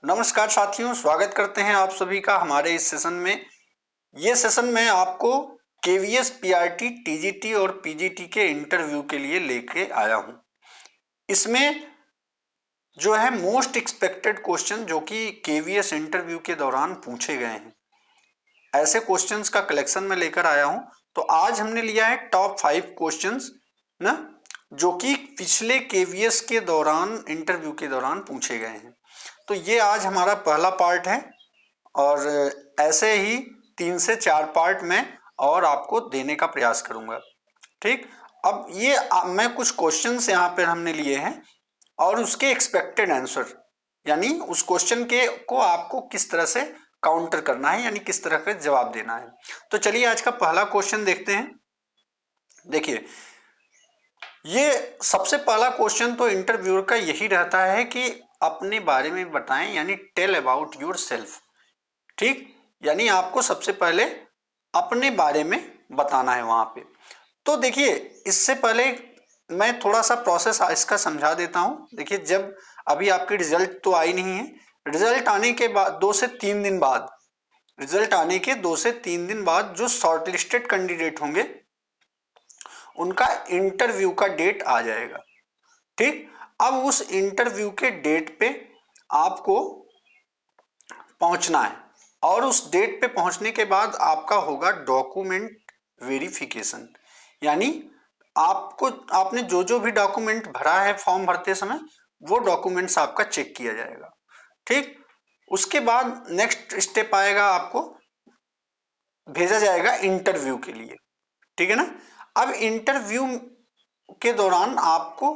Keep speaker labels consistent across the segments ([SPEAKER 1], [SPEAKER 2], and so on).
[SPEAKER 1] नमस्कार साथियों, स्वागत करते हैं आप सभी का हमारे इस सेशन में। ये सेशन में आपको केवीएस, पीआरटी, टीजीटी और पीजीटी के इंटरव्यू के लिए लेके आया हूं। इसमें जो है मोस्ट एक्सपेक्टेड क्वेश्चन जो कि केवीएस इंटरव्यू के दौरान पूछे गए हैं, ऐसे क्वेश्चंस का कलेक्शन में लेकर आया हूं। तो आज हमने लिया है टॉप 5 क्वेश्चंस ना, जो कि पिछले केवीएस के दौरान इंटरव्यू के दौरान पूछे गए हैं। तो ये आज हमारा पहला पार्ट है और ऐसे ही 3 से 4 पार्ट में और आपको देने का प्रयास करूंगा। ठीक, अब ये मैं कुछ क्वेश्चंस यहाँ पे हमने लिए हैं और उसके एक्सपेक्टेड आंसर, यानी उस क्वेश्चन के को आपको किस तरह से काउंटर करना है, यानी किस तरह का जवाब देना है। तो चलिए आज का पहला क्वेश्चन देखते हैं। देखिए, ये सबसे पहला क्वेश्चन तो इंटरव्यूअर का यही रहता है कि अपने बारे में बताएं, यानी टेल अबाउट योर सेल्फ। ठीक, यानी आपको सबसे पहले अपने बारे में बताना है वहां पे। तो देखिए, इससे पहले मैं थोड़ा सा प्रोसेस इसका समझा देता हूं। देखिए, जब अभी आपकी रिजल्ट तो आई नहीं है, रिजल्ट आने के बाद 2 से 3 दिन बाद, रिजल्ट आने के 2 से 3 दिन बाद जो शॉर्टलिस्टेड कैंडिडेट होंगे उनका इंटरव्यू का डेट आ जाएगा। ठीक, अब उस इंटरव्यू के डेट पे आपको पहुंचना है और उस डेट पे पहुंचने के बाद आपका होगा डॉक्यूमेंट वेरिफिकेशन। यानी आपको आपने जो जो भी डॉक्यूमेंट भरा है फॉर्म भरते समय, वो डॉक्यूमेंट्स आपका चेक किया जाएगा। ठीक, उसके बाद नेक्स्ट स्टेप आएगा, आपको भेजा जाएगा इंटरव्यू के लिए। ठीक है ना। अब इंटरव्यू के दौरान आपको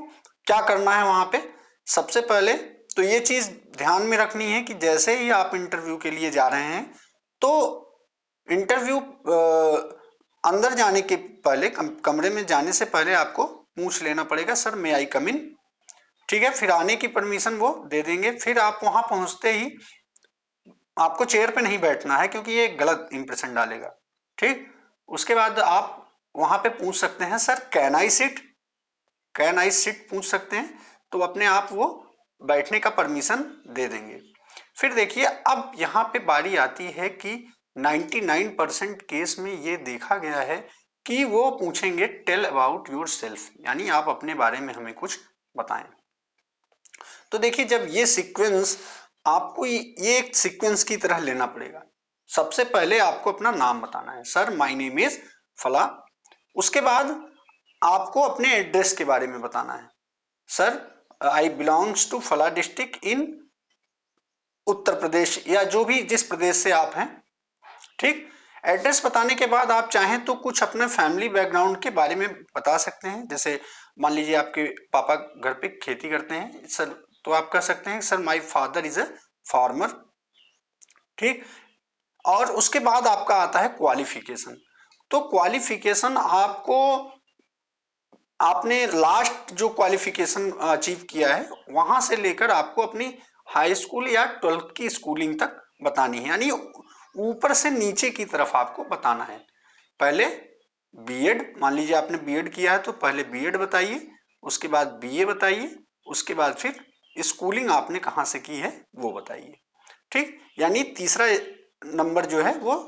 [SPEAKER 1] क्या करना है वहां पे, सबसे पहले तो ये चीज ध्यान में रखनी है कि जैसे ही आप इंटरव्यू के लिए जा रहे हैं तो इंटरव्यू अंदर जाने के पहले, कमरे में जाने से पहले आपको पूछ लेना पड़ेगा, सर मे आई कम इन। ठीक है, फिर आने की परमिशन वो दे देंगे। फिर आप वहां पहुंचते ही आपको चेयर पे नहीं बैठना है क्योंकि ये गलत इंप्रेशन डालेगा। ठीक, उसके बाद आप वहां पे पूछ सकते हैं, sir can I sit, can I sit पूछ सकते हैं, तो अपने आप वो बैठने का परमिशन दे देंगे। फिर देखिए, अब यहाँ पे बारी आती है कि 99% केस में ये देखा गया है कि वो पूछेंगे टेल अबाउट योर सेल्फ, यानी आप अपने बारे में हमें कुछ बताएं। तो देखिए, जब ये सीक्वेंस आपको ये एक सीक्वेंस की तरह लेना पड़ेगा। सबसे पहले आपको अपना नाम बताना है, सर माय नेम इज फला। उसके बाद आपको अपने एड्रेस के बारे में बताना है, सर आई बिलोंग्स टू फला डिस्ट्रिक्ट इन उत्तर प्रदेश, या जो भी जिस प्रदेश से आप हैं। ठीक, एड्रेस बताने के बाद आप चाहें तो कुछ अपने फैमिली बैकग्राउंड के बारे में बता सकते हैं। जैसे मान लीजिए आपके पापा घर पे खेती करते हैं सर, तो आप कह सकते हैं sir my father is a farmer. ठीक, और उसके बाद आपका आता है क्वालिफिकेशन। तो क्वालिफिकेशन आपको, आपने लास्ट जो क्वालिफिकेशन अचीव किया है वहां से लेकर आपको अपनी हाई स्कूल या 12th की स्कूलिंग तक बतानी है, यानी ऊपर से नीचे की तरफ आपको बताना है। पहले बीएड, मान लीजिए आपने बीएड किया है तो पहले बीएड बताइए, उसके बाद बीए बताइए, उसके बाद फिर स्कूलिंग आपने कहाँ से की है वो बताइए। ठीक, यानी तीसरा नंबर जो है वो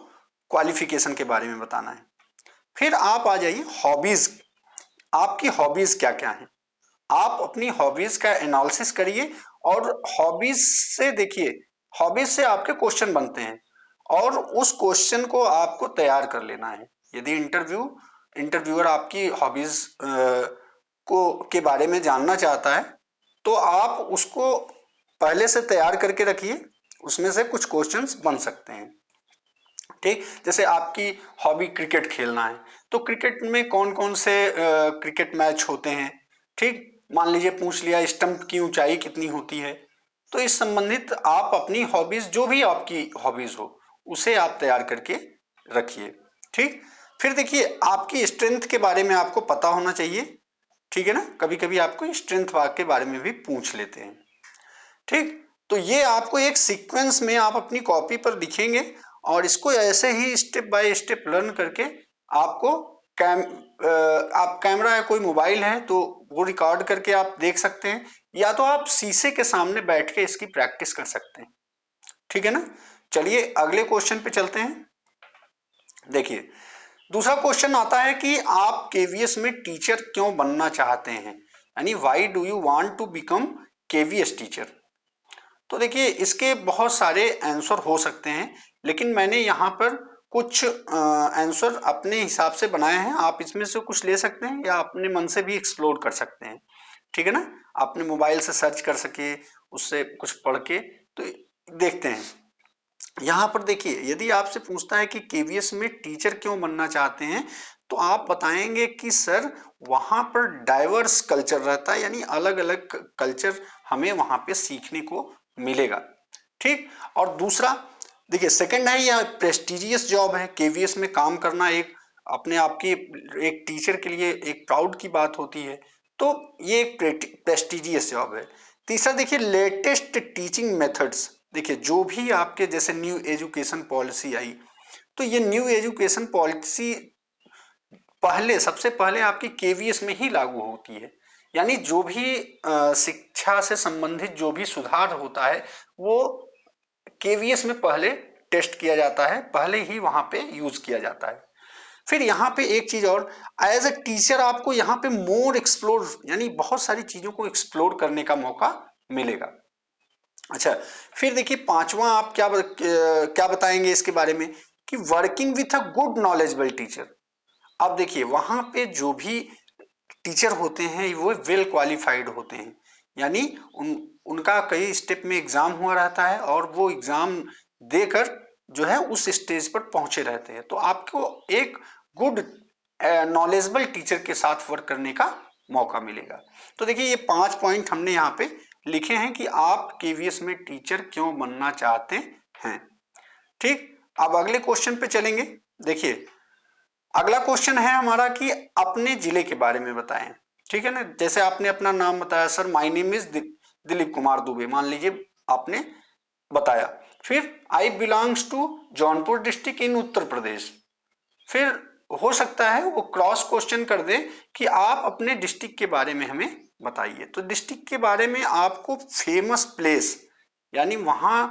[SPEAKER 1] क्वालिफिकेशन के बारे में बताना है। फिर आप आ जाइए हॉबीज, आपकी हॉबीज क्या क्या है, आप अपनी हॉबीज का एनालिसिस करिए। और हॉबीज से देखिए, हॉबीज से आपके क्वेश्चन बनते हैं और उस क्वेश्चन को आपको तैयार कर लेना है। यदि इंटरव्यूअर आपकी हॉबीज को के बारे में जानना चाहता है तो आप उसको पहले से तैयार करके रखिए, उसमें से कुछ क्वेश्चंस बन सकते हैं। ठीक, जैसे आपकी हॉबी क्रिकेट खेलना है तो क्रिकेट में कौन कौन से क्रिकेट मैच होते हैं। ठीक, मान लीजिए पूछ लिया स्टंप की ऊंचाई कितनी होती है। तो इस संबंधित आप अपनी हॉबीज, जो भी आपकी हॉबीज हो उसे आप तैयार करके रखिए। ठीक, फिर देखिए आपकी स्ट्रेंथ के बारे में आपको पता होना चाहिए। ठीक है ना, कभी कभी आपको स्ट्रेंथ के बारे में भी पूछ लेते हैं। ठीक, तो ये आपको एक सीक्वेंस में आप अपनी कॉपी पर लिखेंगे और इसको ऐसे ही स्टेप बाय स्टेप लर्न करके आपको आप कैमरा या कोई मोबाइल है तो वो रिकॉर्ड करके आप देख सकते हैं, या तो आप शीशे के सामने बैठ के इसकी प्रैक्टिस कर सकते हैं। ठीक है ना। चलिए अगले क्वेश्चन पे चलते हैं। देखिए दूसरा क्वेश्चन आता है कि आप केवीएस में टीचर क्यों बनना चाहते हैं, यानी why do you want to become KVS teacher. तो देखिए इसके बहुत सारे आंसर हो सकते हैं, लेकिन मैंने यहाँ पर कुछ आंसर अपने हिसाब से बनाए हैं। आप इसमें से कुछ ले सकते हैं या अपने मन से भी एक्सप्लोर कर सकते हैं, ठीक है ना। अपने मोबाइल से सर्च कर सके, उससे कुछ पढ़ के तो देखते हैं। यहाँ पर देखिए यदि आपसे पूछता है कि केवीएस में टीचर क्यों बनना चाहते हैं, तो आप बताएंगे कि सर वहां पर डाइवर्स कल्चर रहता है, यानी अलग अलग कल्चर हमें वहां पे सीखने को मिलेगा, ठीक। और दूसरा देखिए सेकंड है, यह प्रेस्टिजियस जॉब है। केवीएस में काम करना एक अपने आप की एक टीचर के लिए एक प्राउड की बात होती है, तो ये एक प्रेस्टिजियस जॉब है। तीसरा देखिए लेटेस्ट टीचिंग मेथड्स। देखिए जो भी आपके जैसे न्यू एजुकेशन पॉलिसी आई, तो ये न्यू एजुकेशन पॉलिसी सबसे पहले आपकी केवीएस में ही लागू होती है। यानी जो भी शिक्षा से संबंधित जो भी सुधार होता है वो केवीएस में पहले टेस्ट किया जाता है, पहले ही वहां पे यूज किया जाता है। फिर यहाँ पे एक चीज और, एज अ टीचर आपको यहाँ पे मोर एक्सप्लोर, यानी बहुत सारी चीजों को एक्सप्लोर करने का मौका मिलेगा। अच्छा फिर देखिए पांचवा आप क्या बताएंगे इसके बारे में कि working with a good knowledgeable teacher. अब देखिए वहां पे जो भी टीचर होते हैं वो वेल क्वालिफाइड होते हैं, यानी उनका कई स्टेप में एग्जाम हुआ रहता है और वो एग्जाम देकर जो है उस स्टेज पर पहुंचे रहते हैं। तो आपको एक गुड नॉलेजेबल टीचर के साथ वर्क करने का मौका मिलेगा। तो देखिए ये 5 पॉइंट हमने यहाँ पे लिखे हैं कि आप केवीएस में टीचर क्यों बनना चाहते हैं, ठीक। अब अगले क्वेश्चन पे चलेंगे। देखिए अगला क्वेश्चन है हमारा कि अपने जिले के बारे में बताएं, ठीक है ना। जैसे आपने अपना नाम बताया, sir my name is Dilip Kumar Dubey, मान लीजिए आपने बताया। फिर I belongs to Jaunpur district in Uttar Pradesh. फिर हो सकता है वो क्रॉस क्वेश्चन कर दे कि आप अपने डिस्ट्रिक्ट के बारे में हमें बताइए। तो डिस्ट्रिक्ट के बारे में आपको फेमस प्लेस, यानी वहां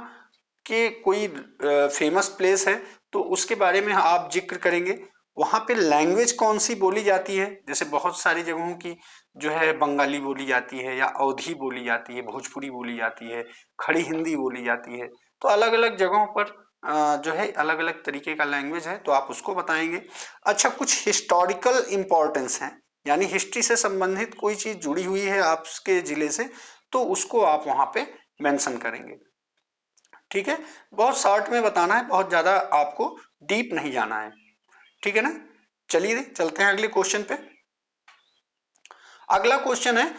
[SPEAKER 1] के कोई फेमस प्लेस है तो उसके बारे में आप जिक्र करेंगे। वहां पे लैंग्वेज कौन सी बोली जाती है, जैसे बहुत सारी जगहों की जो है बंगाली बोली जाती है या अवधी बोली जाती है, भोजपुरी बोली जाती है, खड़ी हिंदी बोली जाती है। तो अलग अलग जगहों पर जो है अलग अलग तरीके का लैंग्वेज है, तो आप उसको बताएंगे। अच्छा कुछ हिस्टोरिकल इंपॉर्टेंस है, यानी हिस्ट्री से संबंधित कोई चीज जुड़ी हुई है आपके जिले से, तो उसको आप वहां पे मेंशन करेंगे, ठीक है। बहुत शॉर्ट में बताना है, बहुत ज्यादा आपको डीप नहीं जाना है, ठीक है ना। चलिए चलते हैं अगले क्वेश्चन पे। अगला क्वेश्चन है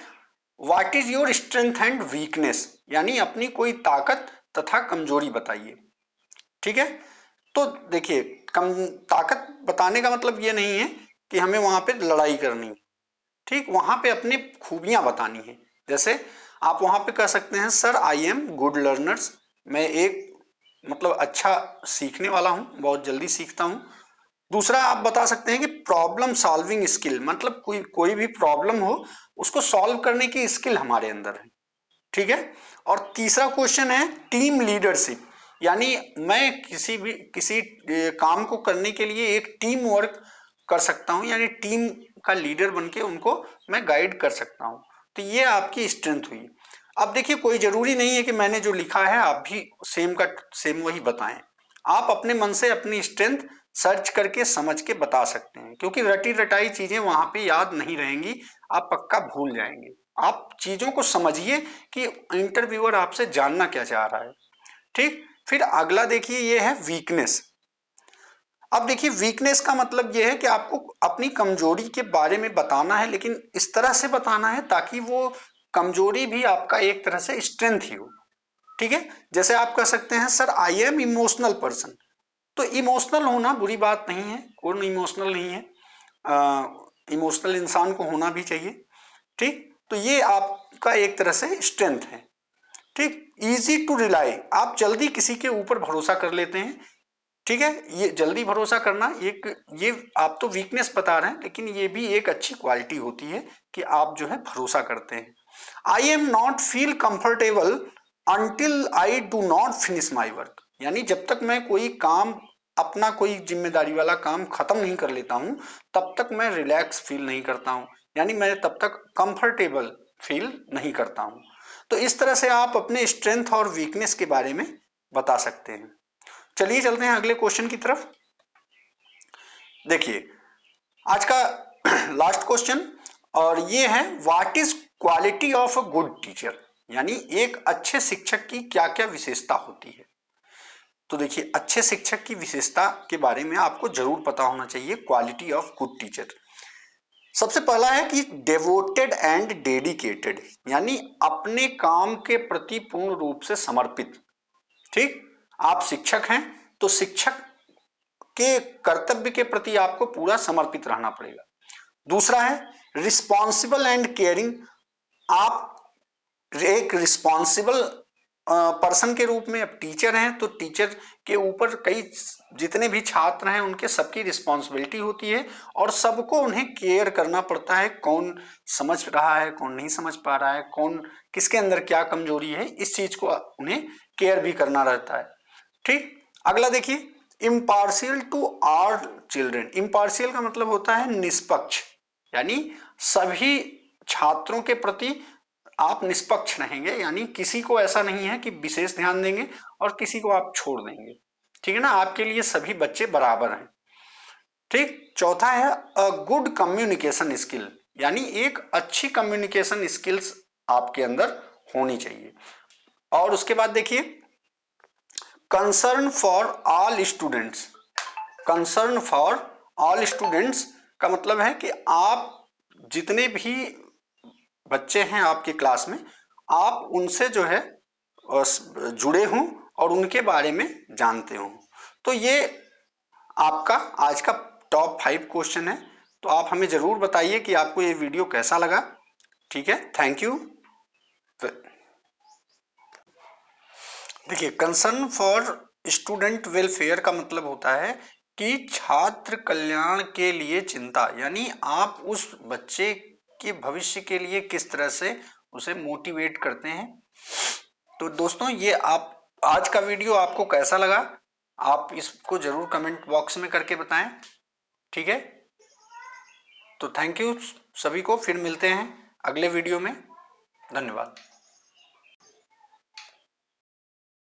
[SPEAKER 1] what is your strength and weakness, यानी अपनी कोई ताकत तथा कमजोरी बताइए, ठीक है। तो देखिए कम ताकत बताने का मतलब ये नहीं है कि हमें वहां पे लड़ाई करनी, ठीक। वहां पे अपनी खूबियां बतानी है। जैसे आप वहां पे कह सकते हैं sir I am good learners, मैं एक मतलब अच्छा सीखने वाला हूं, बहुत जल्दी सीखता हूं। दूसरा आप बता सकते हैं कि प्रॉब्लम सॉल्विंग स्किल, मतलब कोई भी प्रॉब्लम हो उसको सॉल्व करने की स्किल हमारे अंदर है, ठीक है। और तीसरा क्वेश्चन है टीम लीडरशिप, यानी मैं किसी काम को करने के लिए एक टीम वर्क कर सकता हूं, यानी टीम का लीडर बन के उनको मैं गाइड कर सकता हूं। तो ये आपकी स्ट्रेंथ हुई। अब देखिए कोई जरूरी नहीं है कि मैंने जो लिखा है आप भी सेम का सेम वही बताएं। आप अपने मन से अपनी स्ट्रेंथ सर्च करके समझ के बता सकते हैं, क्योंकि रटी रटाई चीजें वहां पे याद नहीं रहेंगी, आप पक्का भूल जाएंगे। आप चीजों को समझिए कि इंटरव्यूअर आपसे जानना क्या चाह रहा है, ठीक। फिर अगला देखिए ये है वीकनेस। अब देखिए वीकनेस का मतलब ये है कि आपको अपनी कमजोरी के बारे में बताना है, लेकिन इस तरह से बताना है ताकि वो कमजोरी भी आपका एक तरह से स्ट्रेंथ ही हो, ठीक है। जैसे आप कह सकते हैं sir I am emotional person, तो इमोशनल होना बुरी बात नहीं है, कौन इमोशनल नहीं है, इमोशनल इंसान को होना भी चाहिए, ठीक। तो ये आपका एक तरह से स्ट्रेंथ है, ठीक। इजी टू रिलाई, आप जल्दी किसी के ऊपर भरोसा कर लेते हैं, ठीक है। ये जल्दी भरोसा करना एक, ये आप तो वीकनेस बता रहे हैं लेकिन ये भी एक अच्छी क्वालिटी होती है कि आप जो है भरोसा करते हैं। I am not feel comfortable until I do not finish my work, यानी जब तक मैं कोई काम, अपना कोई जिम्मेदारी वाला काम खत्म नहीं कर लेता हूं, तब तक मैं रिलैक्स फील नहीं करता हूं, यानी मैं तब तक कंफर्टेबल फील नहीं करता हूं। तो इस तरह से आप अपने स्ट्रेंथ और वीकनेस के बारे में बता सकते हैं। चलिए चलते हैं अगले क्वेश्चन की तरफ। देखिए आज का लास्ट क्वेश्चन, और ये है what is quality of a good teacher, यानी एक अच्छे शिक्षक की क्या क्या विशेषता होती है। तो देखिए अच्छे शिक्षक की विशेषता के बारे में आपको जरूर पता होना चाहिए, क्वालिटी ऑफ गुड टीचर। सबसे पहला है कि डेवोटेड एंड डेडिकेटेड, यानी अपने काम के प्रति पूर्ण रूप से समर्पित। ठीक, आप शिक्षक हैं तो शिक्षक के कर्तव्य के प्रति आपको पूरा समर्पित रहना पड़ेगा। दूसरा है रिस्पॉन्सिबल एंड केयरिंग, आप एक रिस्पॉन्सिबल पर्सन के रूप में, अब टीचर हैं तो टीचर के ऊपर कई जितने भी छात्र हैं उनके सबकी रिस्पॉन्सिबिलिटी होती है और सबको उन्हें केयर करना पड़ता है, कौन समझ रहा है कौन नहीं समझ पा रहा है, कौन किसके अंदर क्या कमजोरी है, इस चीज को उन्हें केयर भी करना रहता है। ठीक, अगला देखिए impartial to all children, impartial का मतलब होता है निष्पक्ष, यानी सभी छात्रों के प्रति आप निष्पक्ष रहेंगे, यानी किसी को ऐसा नहीं है कि विशेष ध्यान देंगे और किसी को आप छोड़ देंगे। ठीक है ना, आपके लिए सभी बच्चे बराबर हैं। ठीक, चौथा है अ गुड कम्युनिकेशन स्किल, यानी एक अच्छी कम्युनिकेशन स्किल्स आपके अंदर होनी चाहिए। और उसके बाद देखिए concern for all students, concern for all students का मतलब है कि आप जितने भी बच्चे हैं आपकी क्लास में, आप उनसे जो है जुड़े हों और उनके बारे में जानते हों। तो ये आपका आज का टॉप 5 क्वेश्चन है। तो आप हमें जरूर बताइए कि आपको ये वीडियो कैसा लगा। ठीक है, थैंक यू। देखिए कंसर्न फॉर स्टूडेंट वेलफेयर का मतलब होता है कि छात्र कल्याण के लिए चिंता, यानी आप उस बच्चे के भविष्य के लिए किस तरह से उसे मोटिवेट करते हैं। तो दोस्तों ये आप आज का वीडियो आपको कैसा लगा, आप इसको जरूर कमेंट बॉक्स में करके बताएं। ठीक है, तो थैंक यू सभी को, फिर मिलते हैं अगले वीडियो में। धन्यवाद।